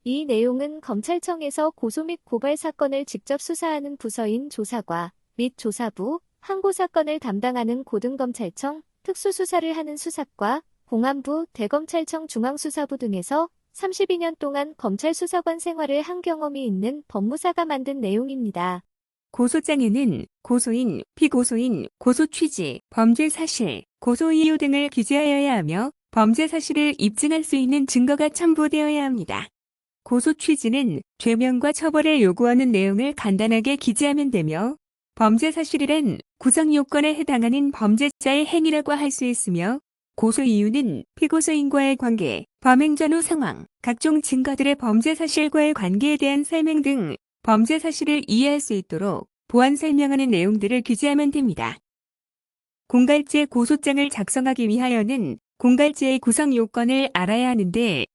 이 내용은 검찰청에서 고소 및 고발 사건을 직접 수사하는 부서인 조사과 및 조사부, 항고 사건을 담당하는 고등검찰청, 특수수사를 하는 수사과, 공안부, 대검찰청 중앙수사부 등에서 32년 동안 검찰 수사관 생활을 한 경험이 있는 법무사가 만든 내용입니다. 고소장에는 고소인, 피고소인, 고소 취지, 범죄 사실, 고소 이유 등을 기재하여야 하며 범죄 사실을 입증할 수 있는 증거가 첨부되어야 합니다. 고소 취지는 죄명과 처벌을 요구하는 내용을 간단하게 기재하면 되며 범죄 사실이란 구성 요건에 해당하는 범죄자의 행위라고 할 수 있으며 고소 이유는 피고소인과의 관계, 범행 전후 상황, 각종 증거들의 범죄 사실과의 관계에 대한 설명 등 범죄 사실을 이해할 수 있도록 보완 설명하는 내용들을 기재하면 됩니다. 공갈죄 고소장을 작성하기 위하여는 공갈죄의 구성 요건을 알아야 하는데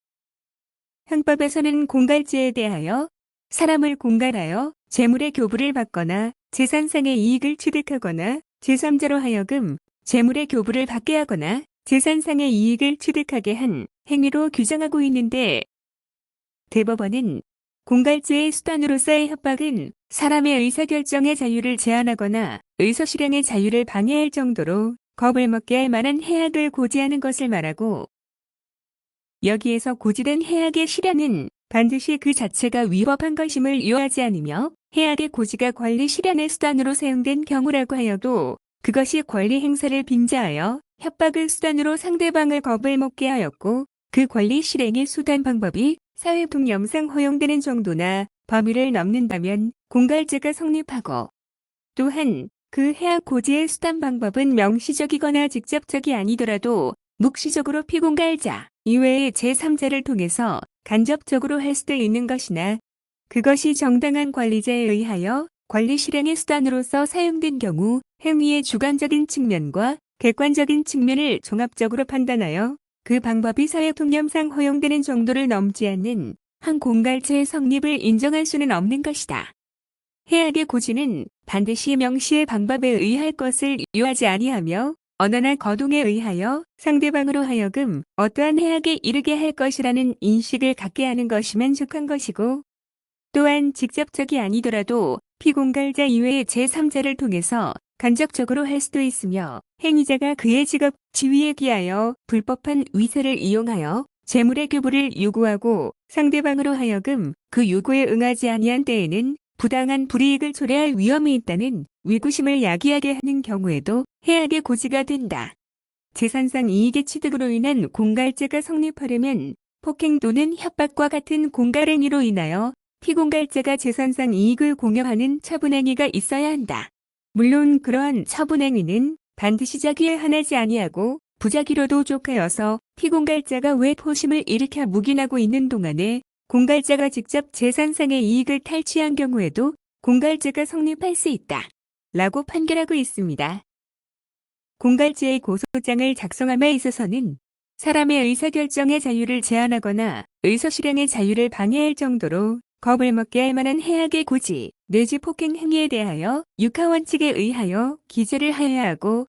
형법에서는 공갈죄에 대하여 사람을 공갈하여 재물의 교부를 받거나 재산상의 이익을 취득하거나 제3자로 하여금 재물의 교부를 받게 하거나 재산상의 이익을 취득하게 한 행위로 규정하고 있는데 대법원은 공갈죄의 수단으로서의 협박은 사람의 의사결정의 자유를 제한하거나 의사실행의 자유를 방해할 정도로 겁을 먹게 할 만한 해악을 고지하는 것을 말하고 여기에서 고지된 해악의 실현은 반드시 그 자체가 위법한 것임을 요하지 않으며 해악의 고지가 권리 실현의 수단으로 사용된 경우라고 하여도 그것이 권리 행사를 빙자하여 협박을 수단으로 상대방을 겁을 먹게 하였고 그 권리 실행의 수단 방법이 사회풍염상 허용되는 정도나 범위를 넘는다면 공갈죄가 성립하고 또한 그 해악 고지의 수단 방법은 명시적이거나 직접적이 아니더라도 묵시적으로 피공갈자 이외의 제3자를 통해서 간접적으로 할 수도 있는 것이나 그것이 정당한 관리자에 의하여 권리 실행의 수단으로서 사용된 경우 행위의 주관적인 측면과 객관적인 측면을 종합적으로 판단하여 그 방법이 사회풍염상 허용되는 정도를 넘지 않는 한 공갈죄의 성립을 인정할 수는 없는 것이다. 해악의 고지는 반드시 명시의 방법에 의할 것을 요하지 아니하며 언어나 거동에 의하여 상대방으로 하여금 어떠한 해악에 이르게 할 것이라는 인식을 갖게 하는 것이 만족한 것이고 또한 직접적이 아니더라도 피공갈자 이외의 제3자를 통해서 간접적으로 할 수도 있으며 행위자가 그의 직업, 지위에 기하여 불법한 위세를 이용하여 재물의 교부를 요구하고 상대방으로 하여금 그 요구에 응하지 아니한 때에는 부당한 불이익을 초래할 위험이 있다는 위구심을 야기하게 하는 경우에도 해악의 고지가 된다. 재산상 이익의 취득으로 인한 공갈죄가 성립하려면 폭행 또는 협박과 같은 공갈행위로 인하여 피공갈자가 재산상 이익을 공여하는 처분행위가 있어야 한다. 물론 그러한 처분행위는 반드시 자기에 한하지 아니하고 부자기로도 족하여서 피공갈자가 왜 포심을 일으켜 묵인하고 있는 동안에 공갈자가 직접 재산상의 이익을 탈취한 경우에도 공갈죄가 성립할 수 있다. 라고 판결하고 있습니다. 공갈죄의 고소장을 작성함에 있어서는 사람의 의사결정의 자유를 제한하거나 의사실행의 자유를 방해할 정도로 겁을 먹게 할 만한 해악의 고지 내지 폭행 행위에 대하여 육하원칙에 의하여 기재를 하여야 하고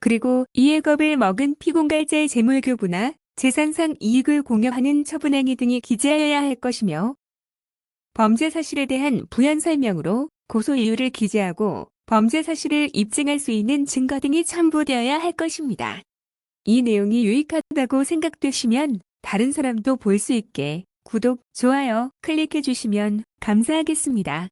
그리고 이에 겁을 먹은 피공갈자의 재물교부나 재산상 이익을 공여하는 처분행위 등이 기재하여야 할 것이며 범죄 사실에 대한 부연 설명으로 고소 이유를 기재하고 범죄 사실을 입증할 수 있는 증거 등이 첨부되어야 할 것입니다. 이 내용이 유익하다고 생각되시면 다른 사람도 볼 수 있게 구독, 좋아요 클릭해 주시면 감사하겠습니다.